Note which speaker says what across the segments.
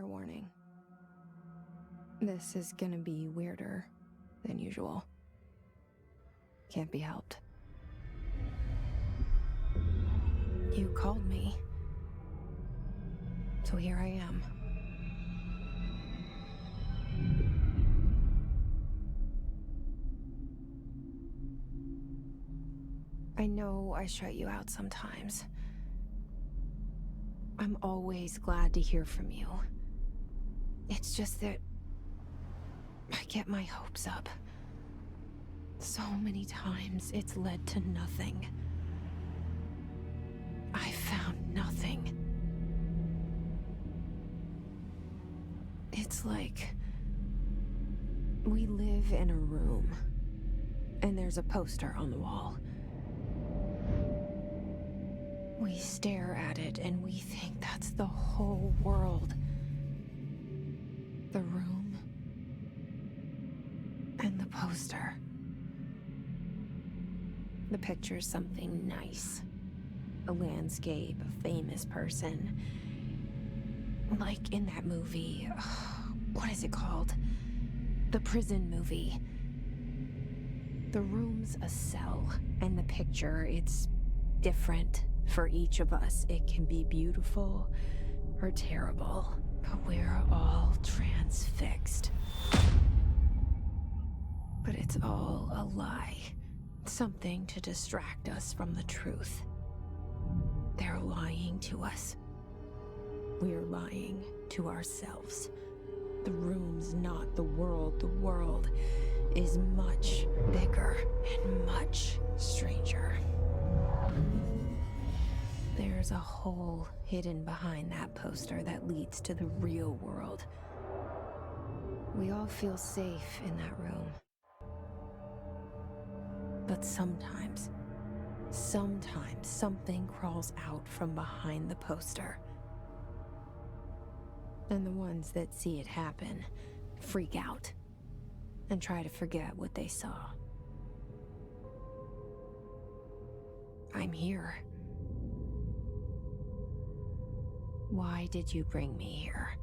Speaker 1: warning. This is gonna be weirder than usual. Can't be helped. You called me. So here I am. I know I shut you out sometimes. I'm always glad to hear from you. It's just that I get my hopes up. So many times it's led to nothing. I found nothing. It's like we live in a room, and there's a poster on the wall. We stare at it and we think that's the whole world. The room and the poster. The picture's something nice. A landscape, a famous person. Like in that movie, what is it called? The prison movie. The room's a cell, and the picture, it's different for each of us. It can be beautiful or terrible, but we're all transfixed. But it's all a lie. Something to distract us from the truth. They're lying to us. We're lying to ourselves. The room's not the world. The world is much bigger and much stranger. There's a hole hidden behind that poster that leads to the real world. We all feel safe in that room. But sometimes something crawls out from behind the poster. And the ones that see it happen freak out and try to forget what they saw. I'm here. Why did you bring me here?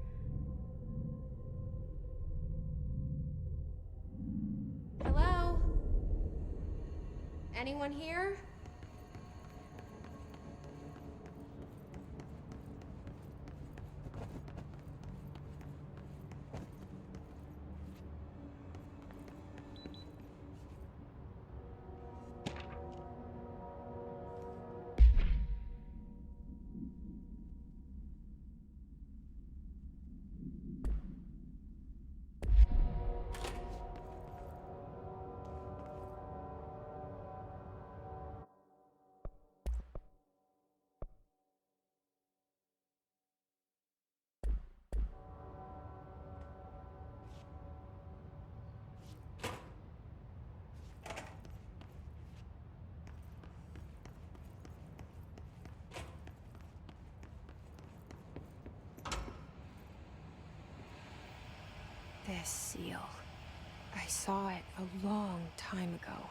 Speaker 2: Hello? Anyone here?
Speaker 1: This seal. I saw it a long time ago.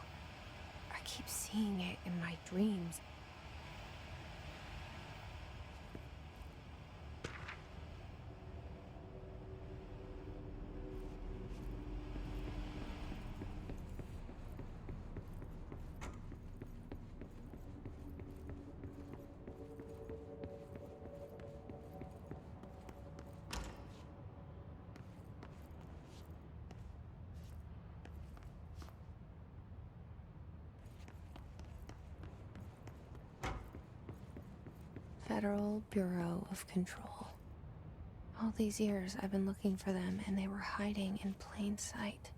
Speaker 1: I keep seeing it in my dreams. Federal Bureau of Control. All these years I've been looking for them, and they were hiding in plain sight.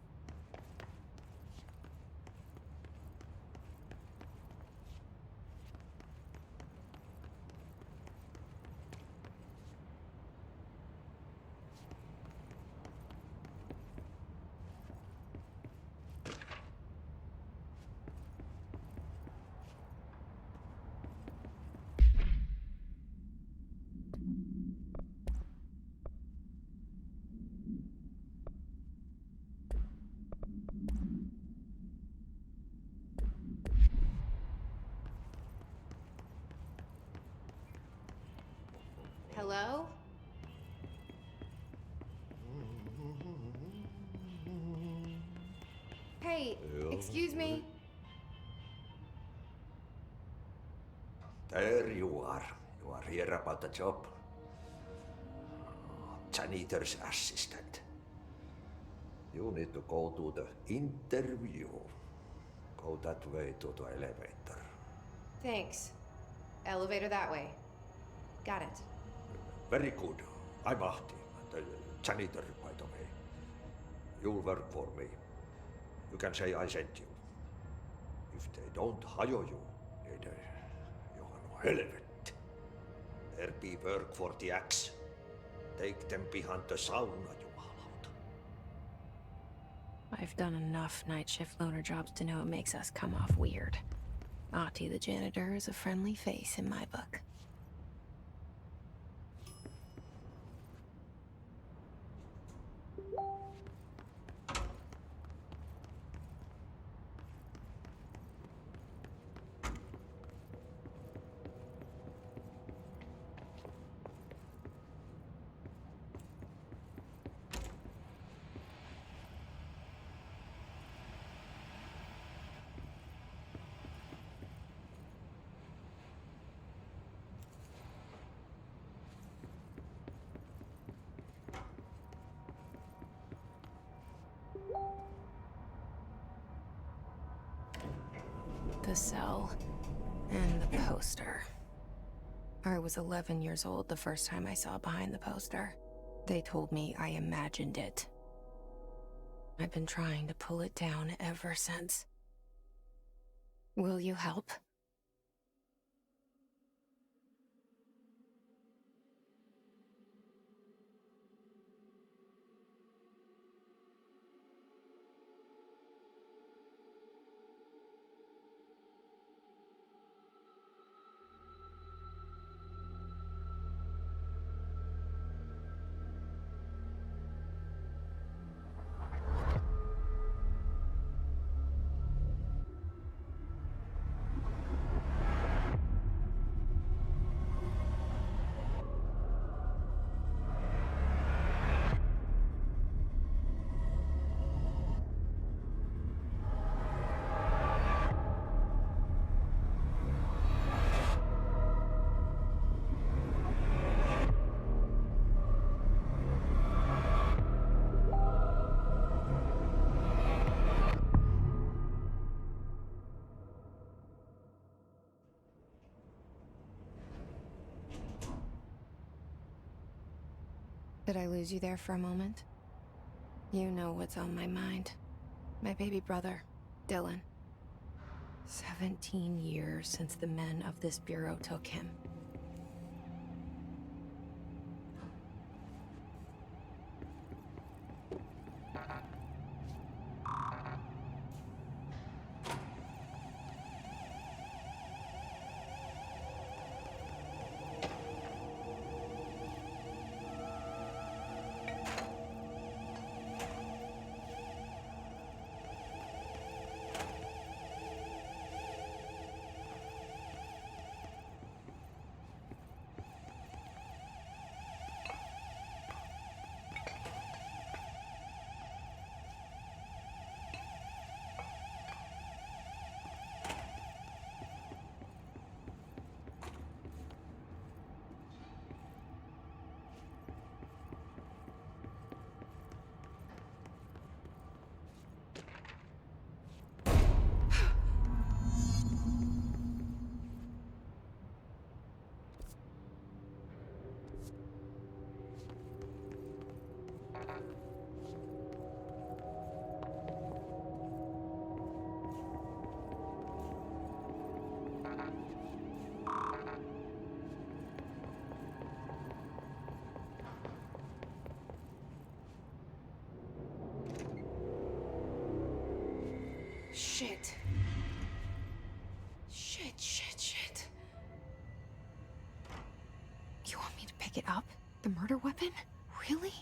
Speaker 2: Hello? Excuse me.
Speaker 3: There you are. You are here about the job. Janitor's assistant. You need to go to the interview. Go that way to the elevator.
Speaker 2: Thanks. Elevator that way. Got it.
Speaker 3: Very good. I'm Ahti, the janitor, by the way. You'll work for me. You can say I sent you. If they don't hire you, niin johan on helvet. There be work for the axe. Take them behind the sauna, jumalauta.
Speaker 1: I've done enough night shift loner jobs to know it makes us come off weird. Ahti the janitor is a friendly face in my book. The cell. And the poster. I was 11 years old the first time I saw behind the poster. They told me I imagined it. I've been trying to pull it down ever since. Will you help? Did I lose you there for a moment? You know what's on my mind. My baby brother, Dylan. 17 years since the men of this bureau took him. Shit. Shit. You want me to pick it up? The murder weapon? Really?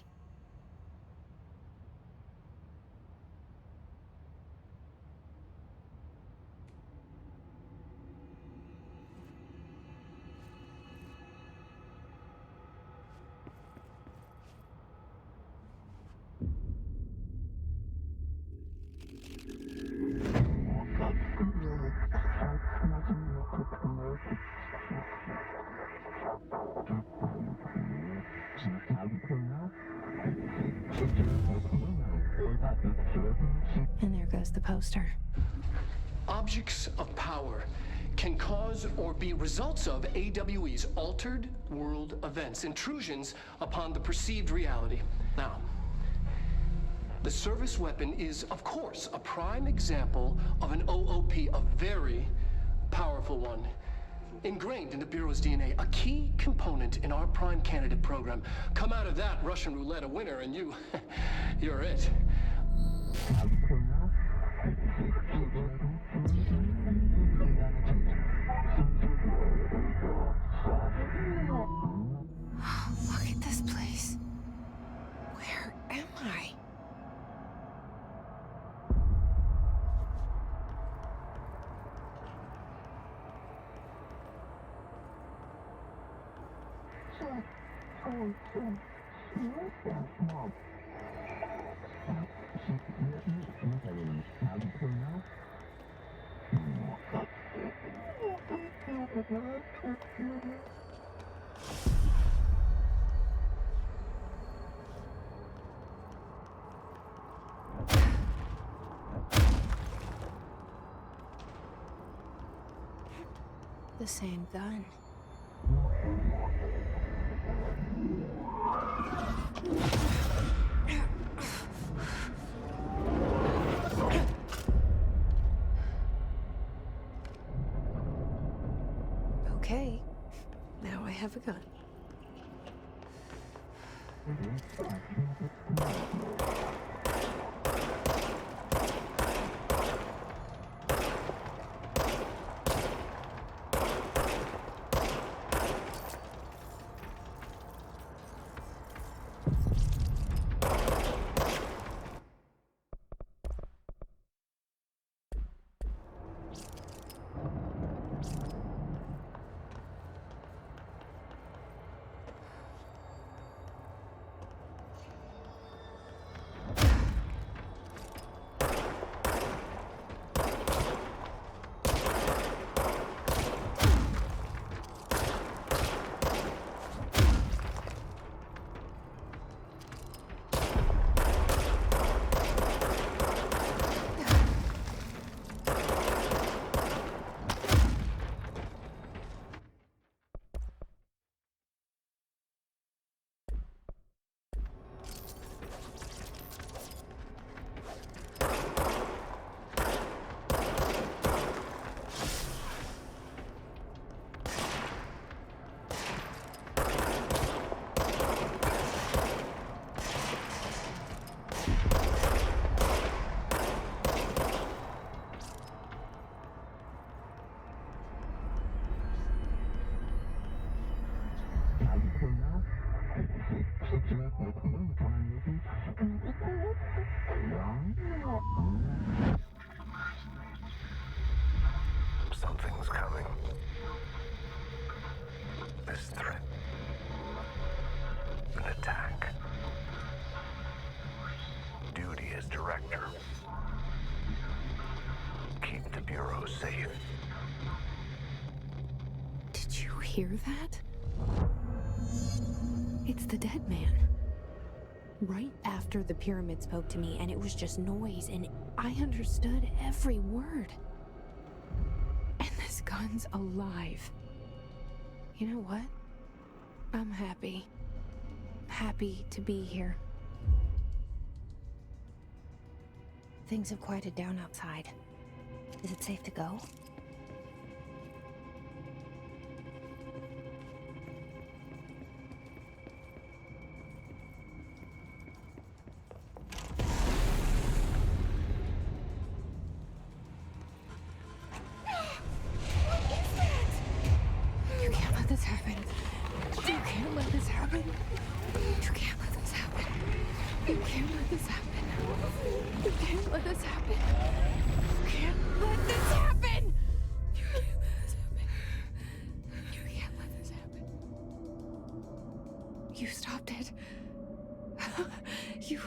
Speaker 1: says the poster.
Speaker 4: Objects of power can cause or be results of AWE's altered world events, intrusions upon the perceived reality. Now, the service weapon is, of course, a prime example of an OOP, a very powerful one. Ingrained in the Bureau's DNA, a key component in our prime candidate program. Come out of that Russian roulette a winner and you're it.
Speaker 1: Look at this place. Where am I? The same gun. Okay, now I have a gun.
Speaker 5: Something's coming. This threat. An attack. Duty as director. Keep the Bureau safe.
Speaker 1: Did you hear that? It's the dead man. Right after the pyramid spoke to me, and it was just noise, and I understood every word. And this gun's alive. You know what? I'm happy. Happy to be here. Things have quieted down outside. Is it safe to go? You can't let this happen. You can't let this happen. You can't let this happen. You can't let this happen. You can't let this happen. You can't let this happen. You can't let this happen. You can't let this happen. You stopped it. You.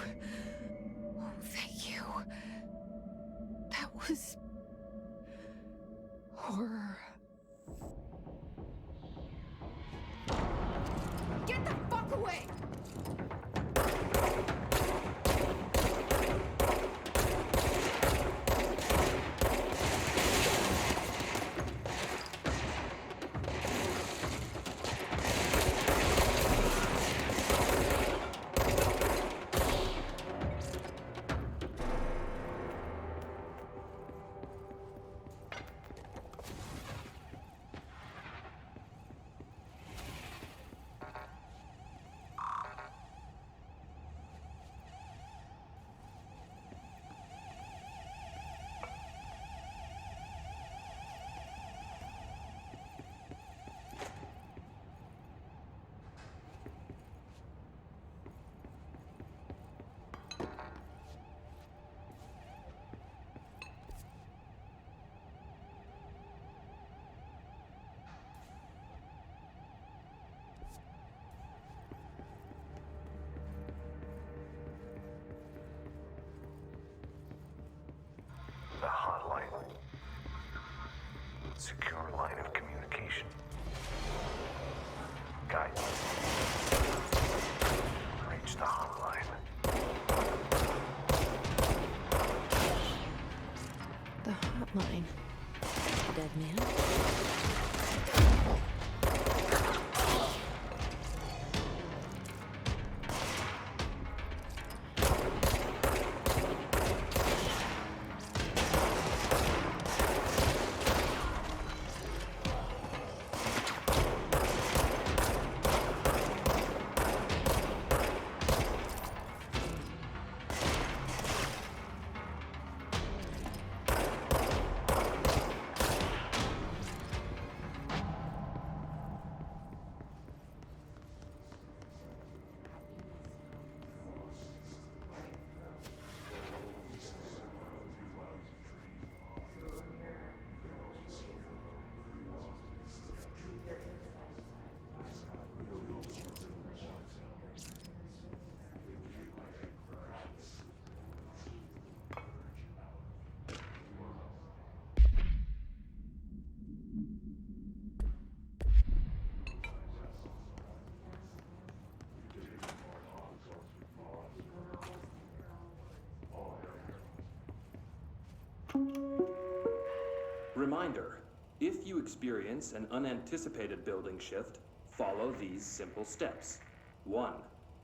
Speaker 1: Oh, thank you. That was horror.
Speaker 2: Get the fuck away!
Speaker 6: If you experience an unanticipated building shift, follow these simple steps. 1.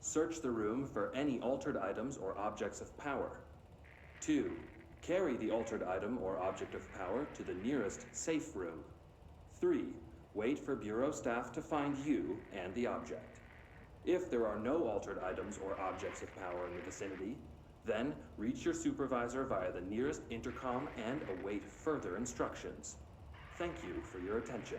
Speaker 6: Search the room for any altered items or objects of power. 2. Carry the altered item or object of power to the nearest safe room. 3. Wait for Bureau staff to find you and the object. If there are no altered items or objects of power in the vicinity, then reach your supervisor via the nearest intercom and await further instructions. Thank you for your attention.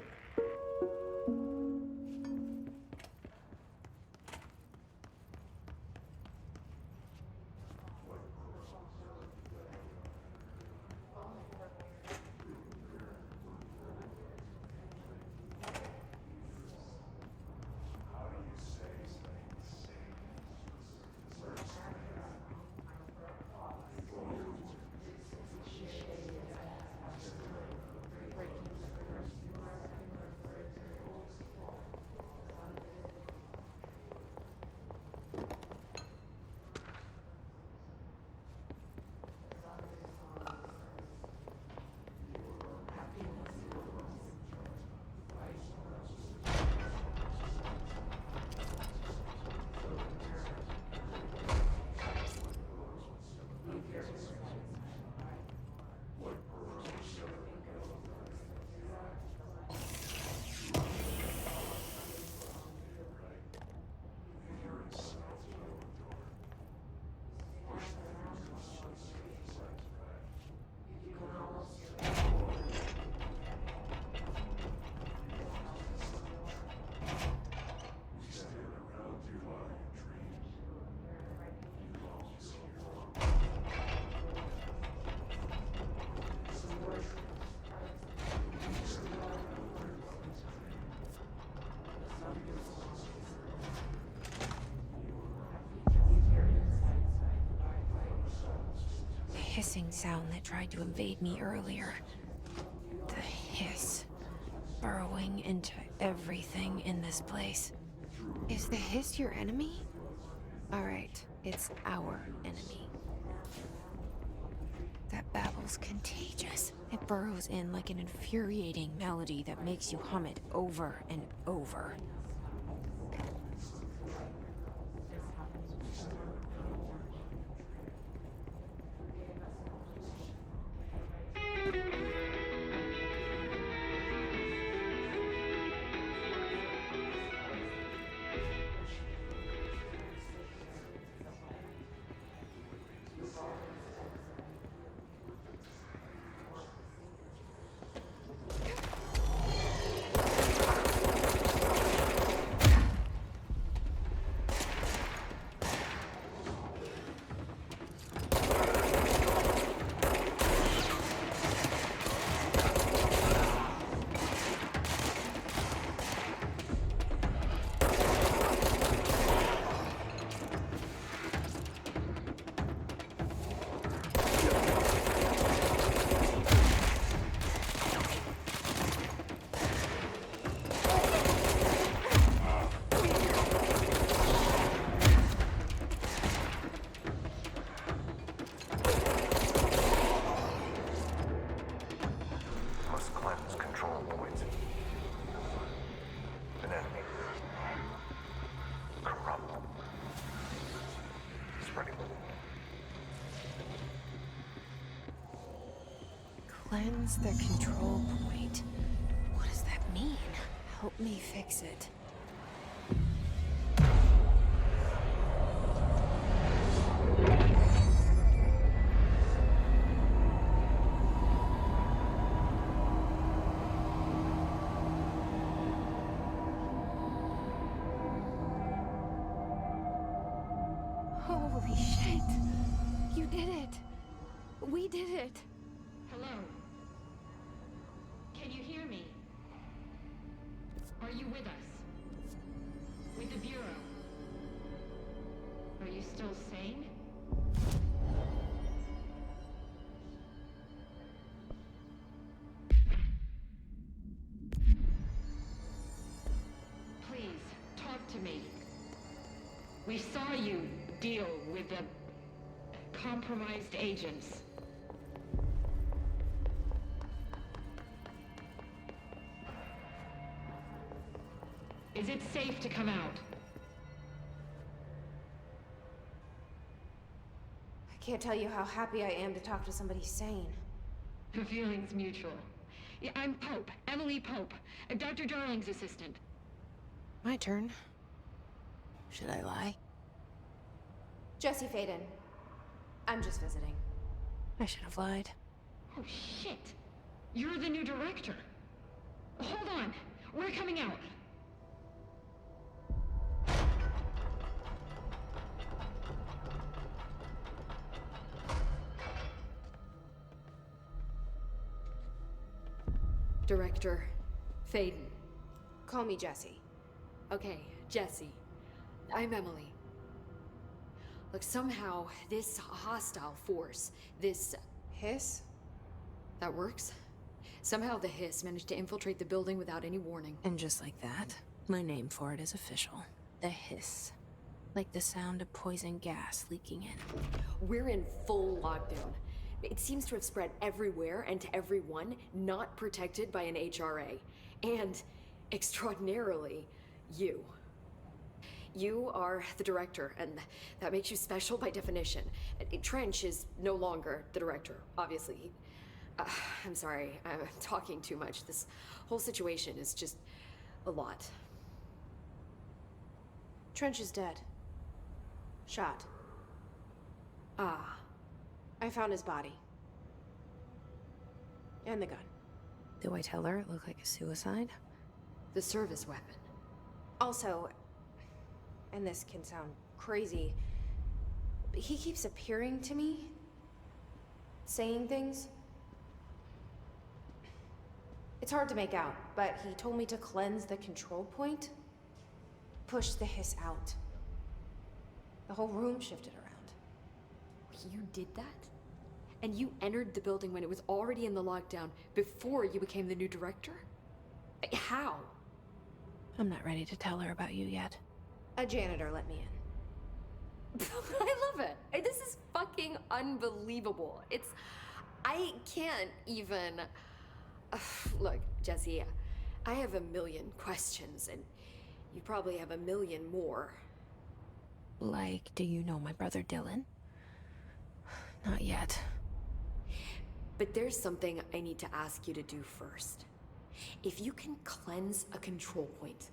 Speaker 1: Hissing sound that tried to invade me earlier. The hiss. Burrowing into everything in this place. Is the hiss your enemy? Alright, it's our enemy. That babble's contagious. It burrows in like an infuriating melody that makes you hum it over and over.
Speaker 5: Must cleanse control points. An enemy. Corrupt. Spreading.
Speaker 1: Cleanse the control point. What does that mean? Help me fix it. Holy shit! You did it! We did it!
Speaker 2: Hello? Can you hear me? Are you with us? With the Bureau? Are you still sane? Please, talk to me. We saw you deal with the compromised agents. Is it safe to come out?
Speaker 1: I can't tell you how happy I am to talk to somebody sane.
Speaker 2: The feeling's mutual. Yeah, I'm Pope, Emily Pope, Dr. Darling's assistant.
Speaker 1: My turn. Should I lie? Jesse Faden. I'm just visiting. I should have lied.
Speaker 2: Oh, shit. You're the new director. Hold on. We're coming out.
Speaker 7: Director Faden.
Speaker 1: Call me Jesse.
Speaker 7: Okay, Jesse. I'm Emily. Look, somehow this hostile force, this...
Speaker 1: Hiss?
Speaker 7: that works? Somehow the Hiss managed to infiltrate the building without any warning.
Speaker 1: And just like that, my name for it is official. The Hiss. Like the sound of poison gas leaking in.
Speaker 7: We're in full lockdown. It seems to have spread everywhere and to everyone not protected by an HRA. And, extraordinarily, you. You are the director, and that makes you special by definition. Trench is no longer the director, obviously. I'm sorry, I'm talking too much. This whole situation is just a lot.
Speaker 1: Trench is dead. Shot.
Speaker 7: Ah.
Speaker 1: I found his body. And the gun. Do I tell her it looked like a suicide?
Speaker 7: The service weapon.
Speaker 1: Also, and this can sound crazy, but he keeps appearing to me. Saying things. It's hard to make out, but he told me to cleanse the control point. Push the Hiss out. The whole room shifted around.
Speaker 7: You did that? And you entered the building when it was already in the lockdown before you became the new director? How?
Speaker 1: I'm not ready to tell her about you yet. A janitor let me in.
Speaker 7: I love it. This is fucking unbelievable. I can't even... Look, Jesse, I have a million questions, and you probably have a million more.
Speaker 1: Like, do you know my brother Dylan? Not yet.
Speaker 7: But there's something I need to ask you to do first. If you can cleanse a control point,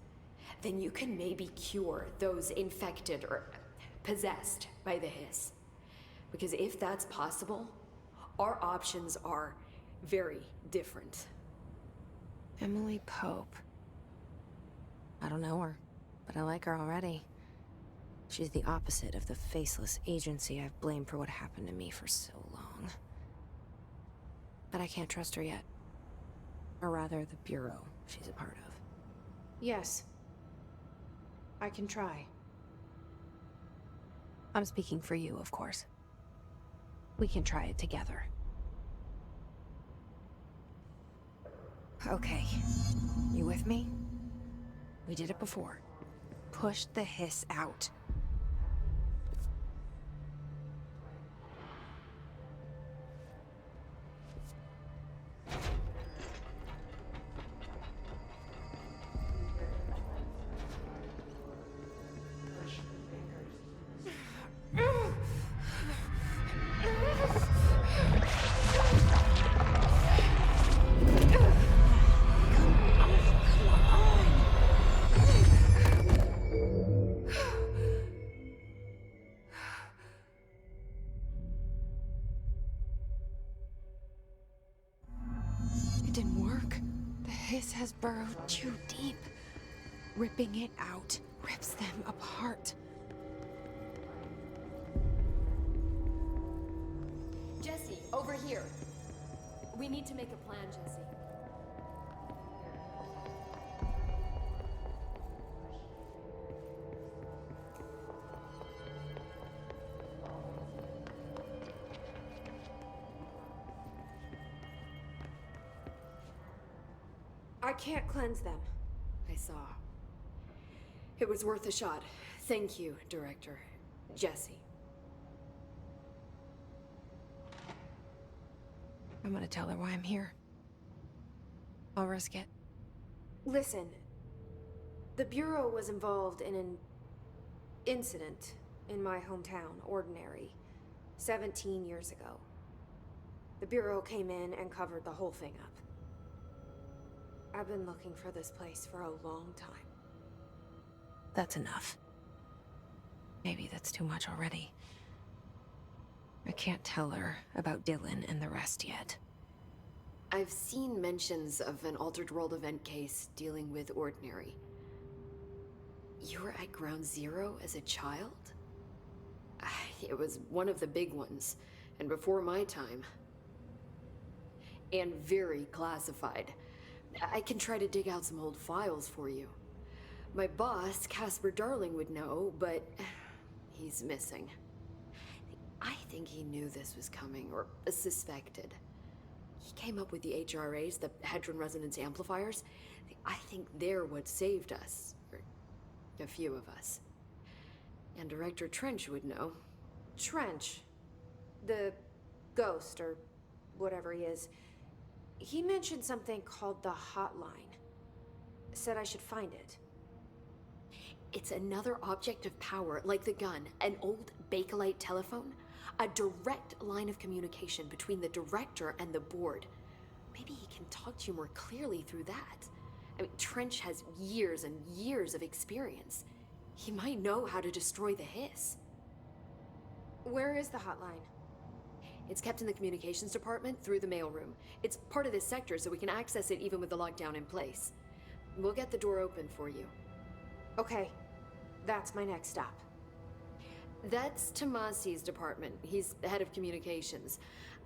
Speaker 7: then you can maybe cure those infected or possessed by the Hiss. Because if that's possible, our options are very different.
Speaker 1: Emily Pope. I don't know her, but I like her already. She's the opposite of the faceless agency I've blamed for what happened to me for so long. But I can't trust her yet. Or rather, the Bureau she's a part of. Yes. I can try. I'm speaking for you, of course. We can try it together. Okay. You with me? We did it before. Push the Hiss out. Has burrowed too deep. Ripping it out rips them apart.
Speaker 7: Jesse, over here. We need to make a plan, Jesse.
Speaker 1: I can't cleanse them.
Speaker 7: I saw. It was worth a shot. Thank you, Director. Jesse.
Speaker 1: I'm gonna tell her why I'm here. I'll risk it. Listen. The Bureau was involved in an incident in my hometown, Ordinary, 17 years ago. The Bureau came in and covered the whole thing up. I've been looking for this place for a long time. That's enough. Maybe that's too much already. I can't tell her about Dylan and the rest yet.
Speaker 7: I've seen mentions of an Altered World event case dealing with Ordinary. You were at Ground Zero as a child? It was one of the big ones, and before my time. And very classified. I can try to dig out some old files for you. My boss, Casper Darling, would know, but he's missing. I think he knew this was coming, or suspected. He came up with the HRAs, the Hedron Resonance Amplifiers. I think they're what saved us. Or a few of us. And Director Trench would know.
Speaker 1: Trench. The ghost, or whatever he is. He mentioned something called the Hotline. Said I should find it.
Speaker 7: It's another object of power, like the gun, an old Bakelite telephone. A direct line of communication between the director and the board. Maybe he can talk to you more clearly through that. I mean, Trench has years and years of experience. He might know how to destroy the Hiss.
Speaker 1: Where is the hotline?
Speaker 7: It's kept in the communications department through the mailroom. It's part of this sector, so we can access it even with the lockdown in place. We'll get the door open for you.
Speaker 1: Okay, that's my next stop.
Speaker 7: That's Tomasi's department. He's the head of communications.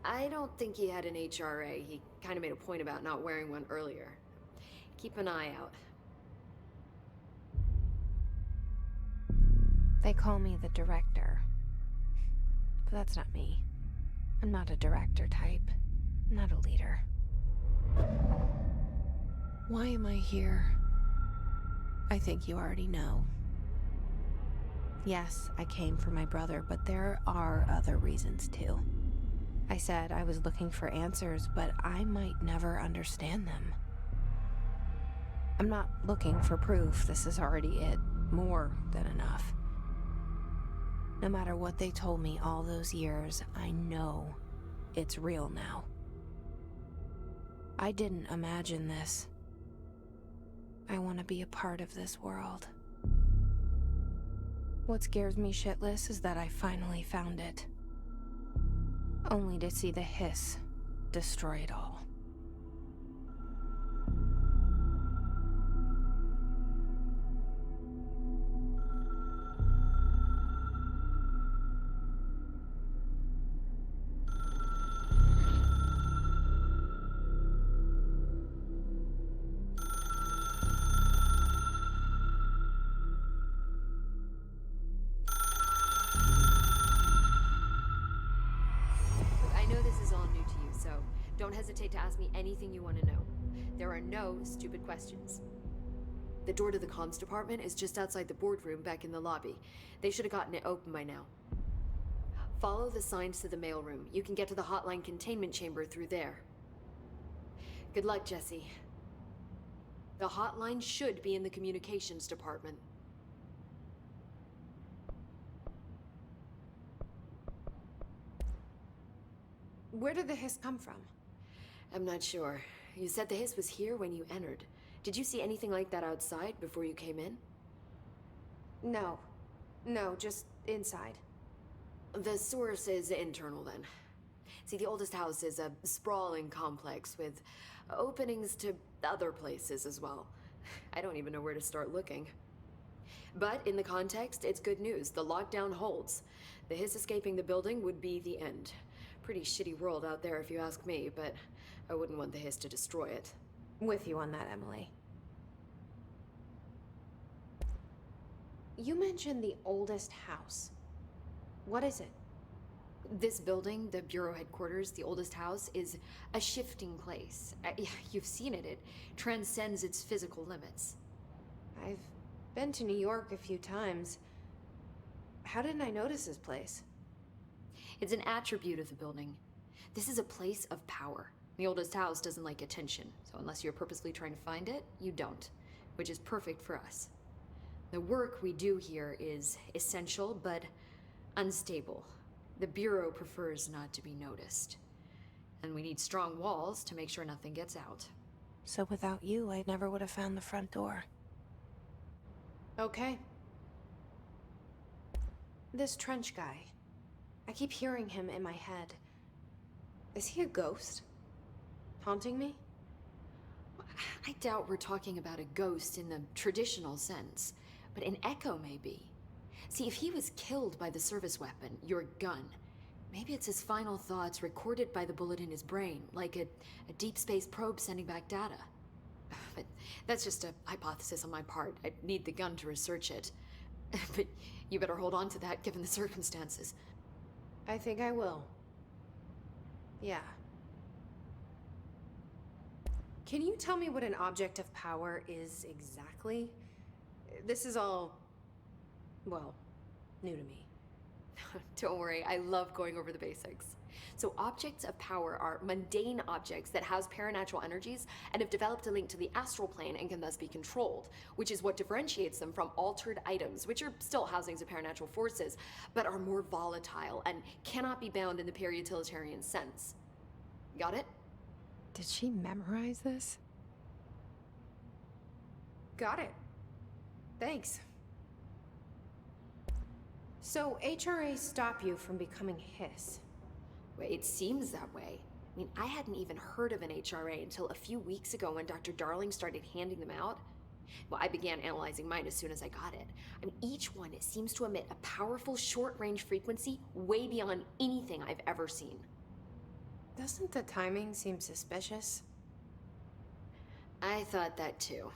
Speaker 7: I don't think he had an HRA. He kind of made a point about not wearing one earlier. Keep an eye out.
Speaker 1: They call me the director. But that's not me. I'm not a director type. I'm not a leader. Why am I here? I think you already know. Yes, I came for my brother, but there are other reasons too. I said I was looking for answers, but I might never understand them. I'm not looking for proof. This is already it. More than enough. No matter what they told me all those years, I know it's real now. I didn't imagine this. I want to be a part of this world. What scares me shitless is that I finally found it. Only to see the Hiss destroy it all.
Speaker 7: Don't hesitate to ask me anything you want to know. There are no stupid questions. The door to the comms department is just outside the boardroom back in the lobby. They should have gotten it open by now. Follow the signs to the mailroom. You can get to the hotline containment chamber through there. Good luck, Jesse. The hotline should be in the communications department.
Speaker 1: Where did the Hiss come from?
Speaker 7: I'm not sure. You said the Hiss was here when you entered. Did you see anything like that outside before you came in?
Speaker 1: No. No, just inside.
Speaker 7: The source is internal then. See, the oldest house is a sprawling complex with openings to other places as well. I don't even know where to start looking. But in the context, it's good news. The lockdown holds. The Hiss escaping the building would be the end. Pretty shitty world out there if you ask me, but I wouldn't want the Hiss to destroy it.
Speaker 1: With you on that, Emily. You mentioned the oldest house. What is it?
Speaker 7: This building, the Bureau headquarters, the oldest house, is a shifting place. You've seen it. It transcends its physical limits.
Speaker 1: I've been to New York a few times. How didn't I notice this place?
Speaker 7: It's an attribute of the building. This is a place of power. The oldest house doesn't like attention, so unless you're purposely trying to find it, you don't. Which is perfect for us. The work we do here is essential but unstable. The Bureau prefers not to be noticed. And we need strong walls to make sure nothing gets out.
Speaker 1: So without you, I never would have found the front door. Okay. This Trench guy. I keep hearing him in my head. Is he a ghost? Haunting me?
Speaker 7: I doubt we're talking about a ghost in the traditional sense, but an echo maybe. See, if he was killed by the service weapon, your gun, maybe it's his final thoughts recorded by the bullet in his brain, like a deep space probe sending back data. But that's just a hypothesis on my part. I need the gun to research it. But you better hold on to that given the circumstances.
Speaker 1: I think I will. Yeah. Can you tell me what an object of power is exactly? This is all, well, new to me.
Speaker 7: Don't worry, I love going over the basics. So objects of power are mundane objects that house paranatural energies and have developed a link to the astral plane and can thus be controlled, which is what differentiates them from altered items, which are still housings of paranatural forces, but are more volatile and cannot be bound in the peri-utilitarian sense. Got it?
Speaker 1: Did she memorize this? Got it. Thanks. So HRA stop you from becoming Hiss?
Speaker 7: Well, it seems that way. I mean, I hadn't even heard of an HRA until a few weeks ago when Dr. Darling started handing them out. Well, I began analyzing mine as soon as I got it. I mean, each one seems to emit a powerful short-range frequency way beyond anything I've ever seen.
Speaker 1: Doesn't the timing seem suspicious?
Speaker 7: I thought that too.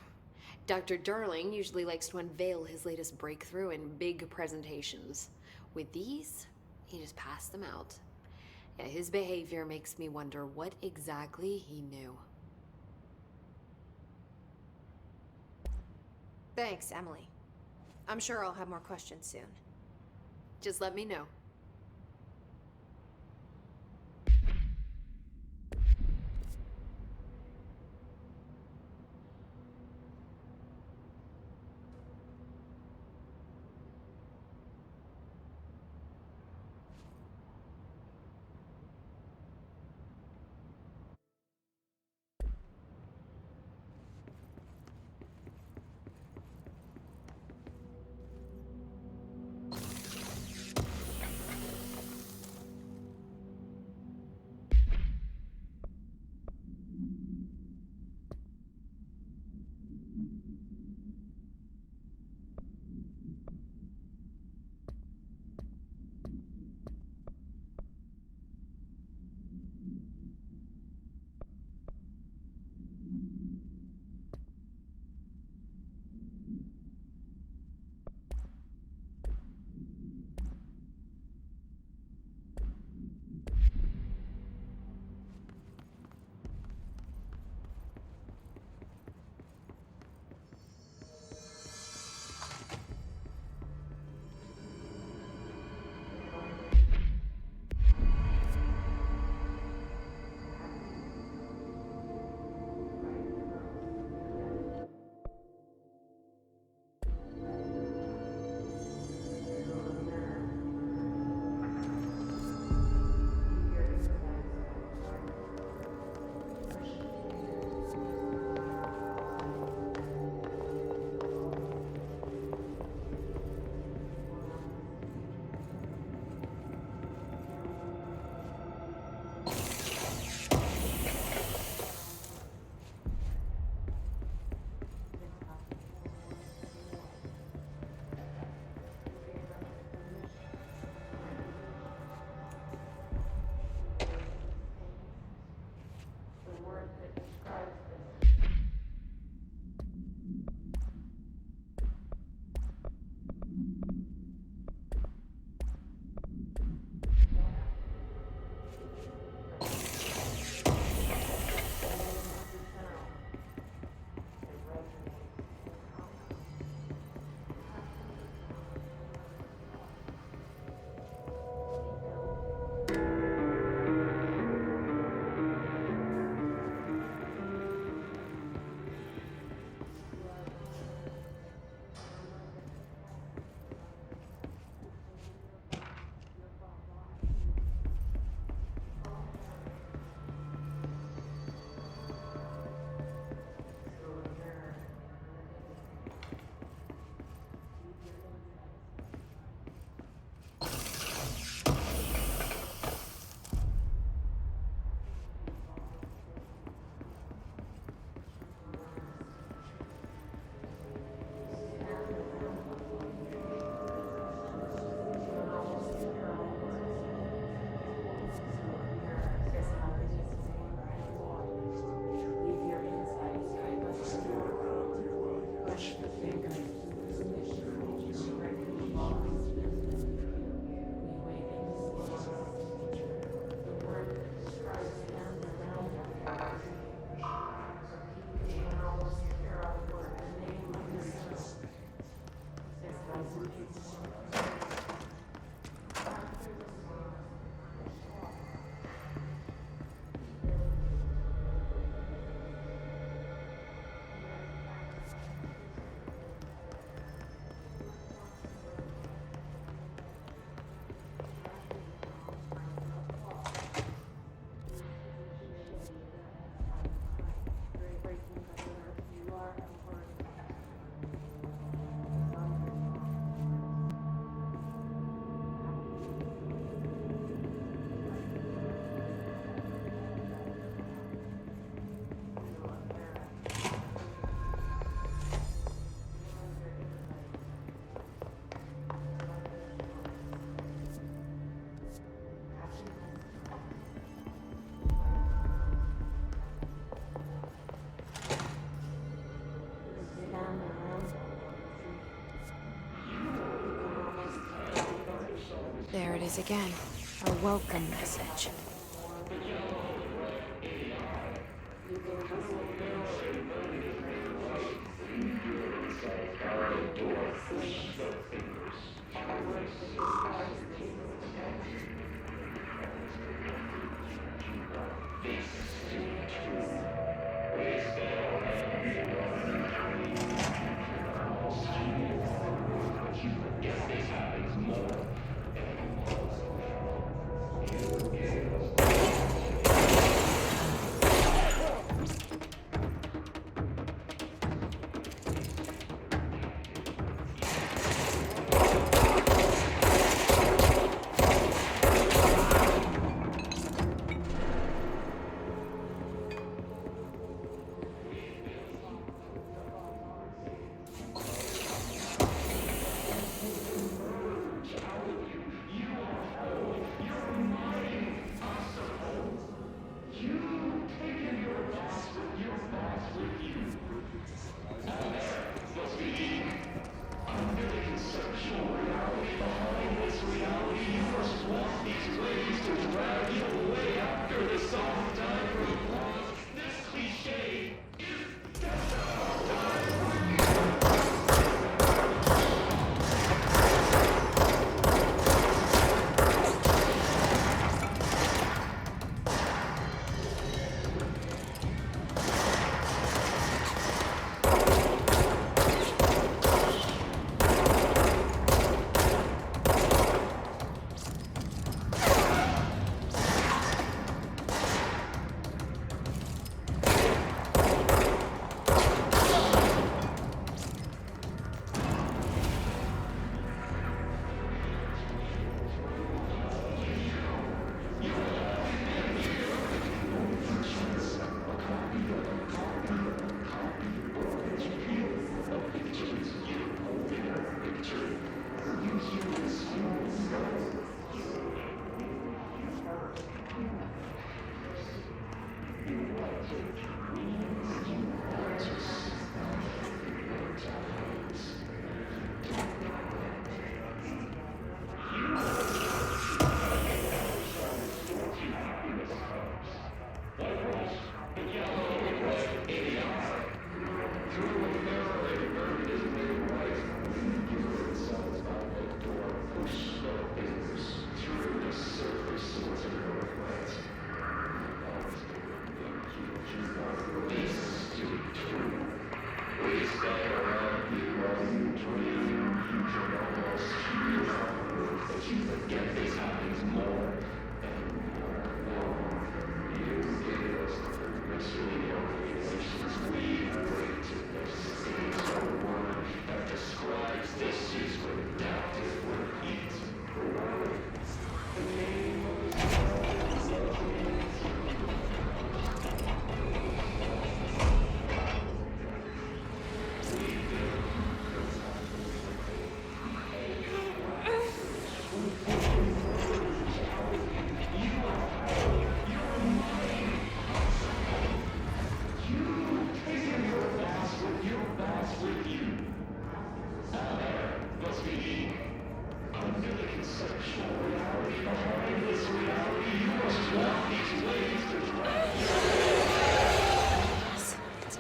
Speaker 7: Dr. Darling usually likes to unveil his latest breakthrough in big presentations. With these, he just passed them out. Yeah, his behavior makes me wonder what exactly he knew.
Speaker 1: Thanks, Emily. I'm sure I'll have more questions soon.
Speaker 7: Just let me know.
Speaker 1: There it is again. Our welcome message.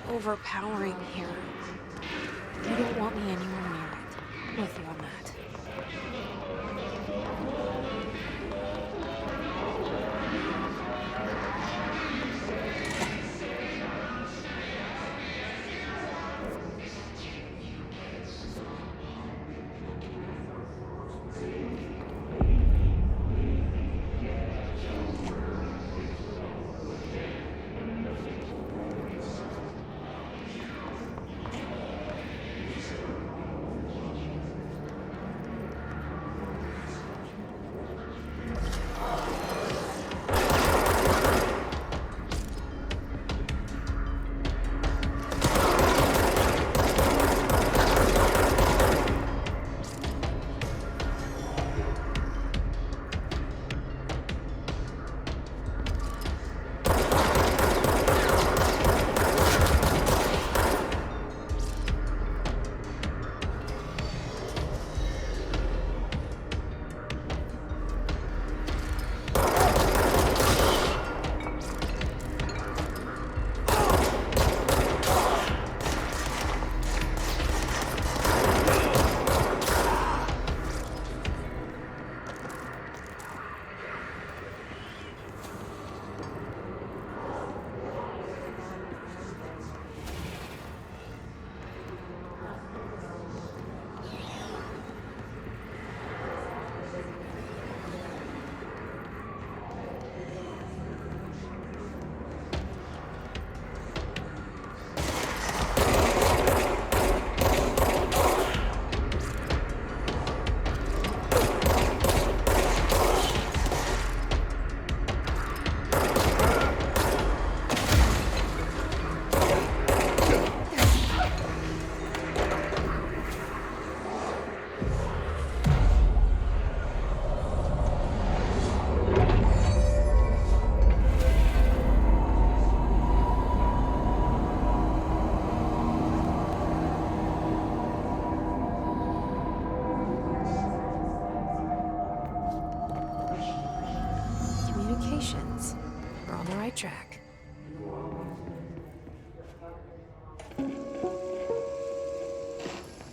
Speaker 1: Overpowering here. You don't want me anywhere near it. With you on that. track.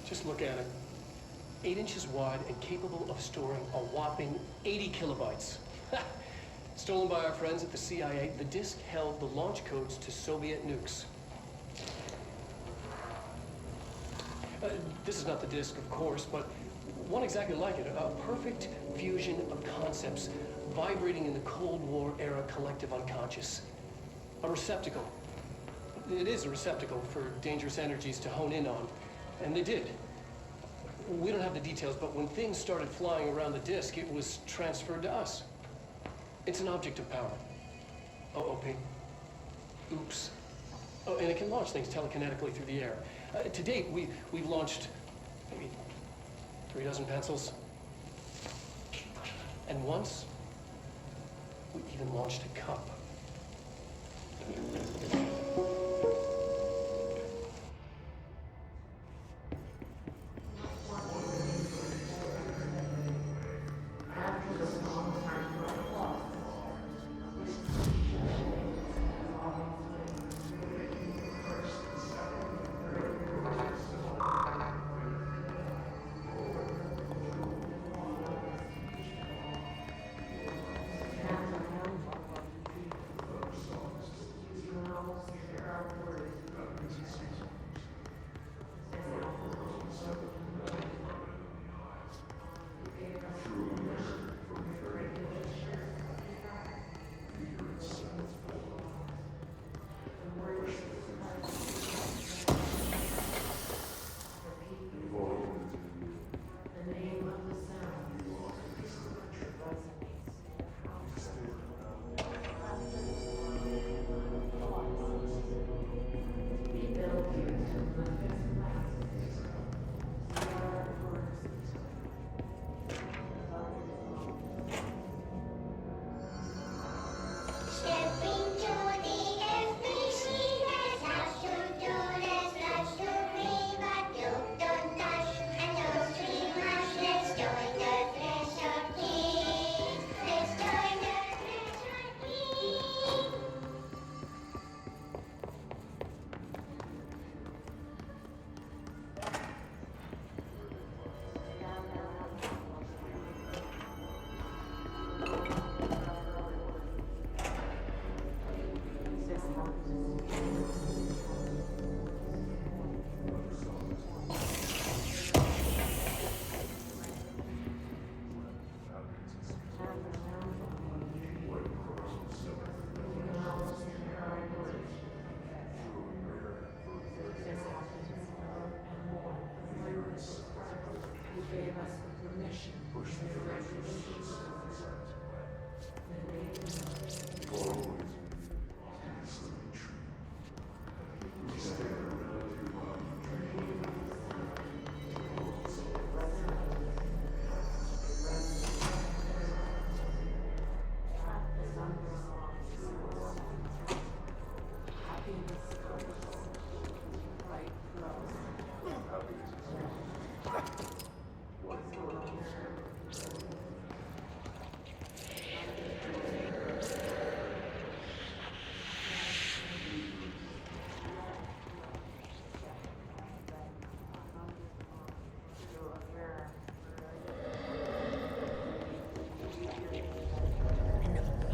Speaker 4: Just look at it. 8 inches wide and capable of storing a whopping 80 kilobytes. Stolen by our friends at the CIA, the disk held the launch codes to Soviet nukes. This is not the disk, of course, but one exactly like it. A perfect fusion of concepts vibrating in the Cold War era collective unconscious. A receptacle. It is a receptacle for dangerous energies to hone in on. And they did. We don't have the details, but when things started flying around the disk, it was transferred to us. It's an object of power. OP. Oops. Oh, and it can launch things telekinetically through the air. To date, we've launched maybe 3 dozen pencils. And once, we even launched a cup.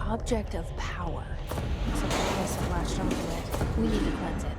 Speaker 1: Object of power. Looks like the guys have latched onto it. We need to cleanse it.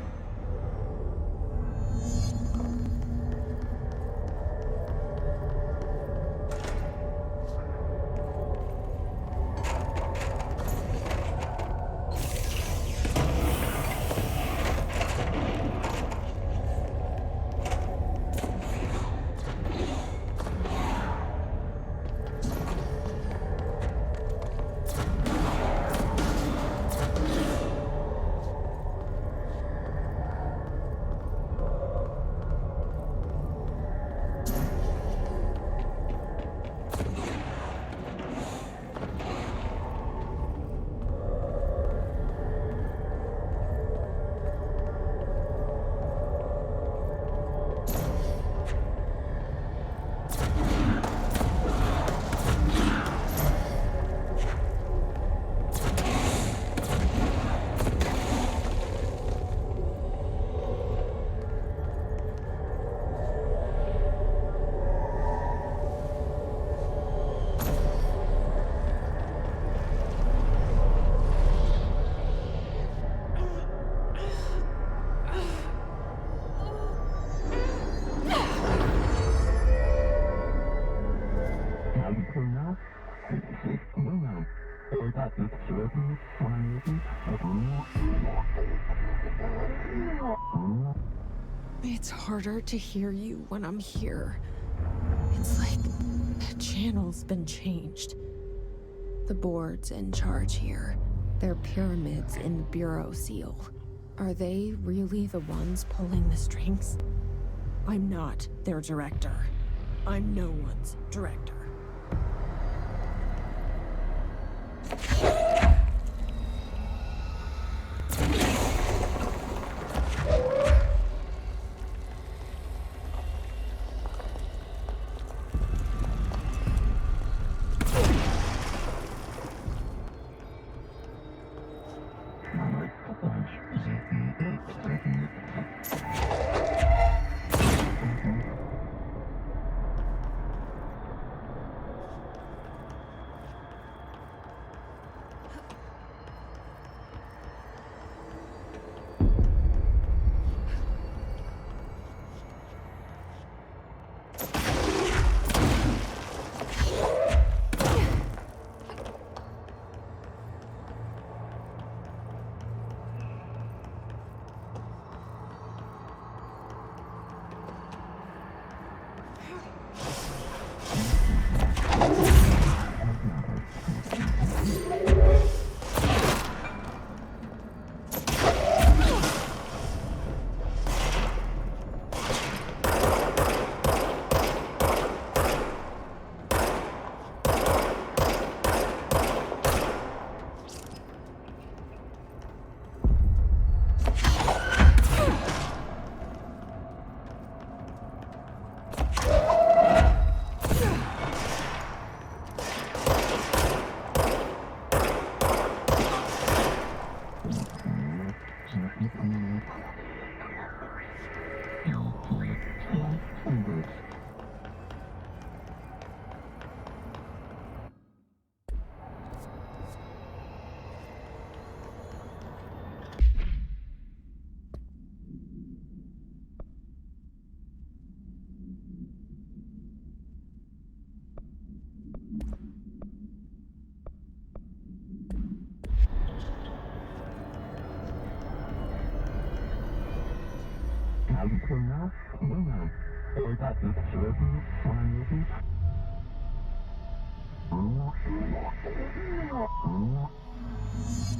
Speaker 1: It's harder to hear you when I'm here. It's like the channel's been changed. The board's in charge here. They're pyramids in the Bureau seal. Are they really the ones pulling the strings? I'm not their director. I'm no one's director.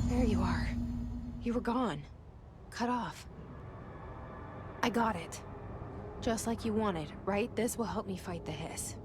Speaker 1: There you are. You were gone. Cut off. I got it. Just like you wanted, right? This will help me fight the hiss.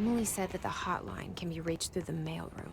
Speaker 1: Emily said that the hotline can be reached through the mailroom.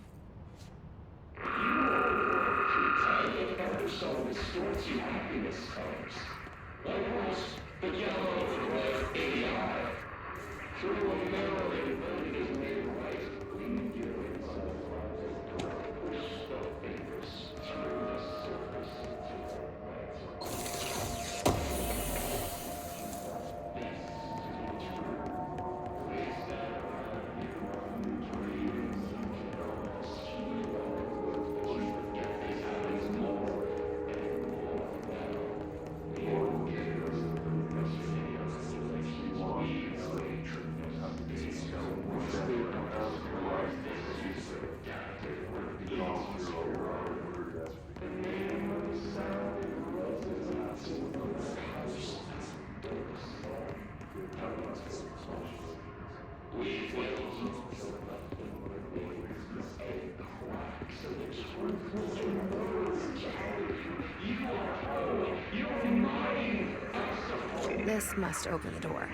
Speaker 1: This must open the door.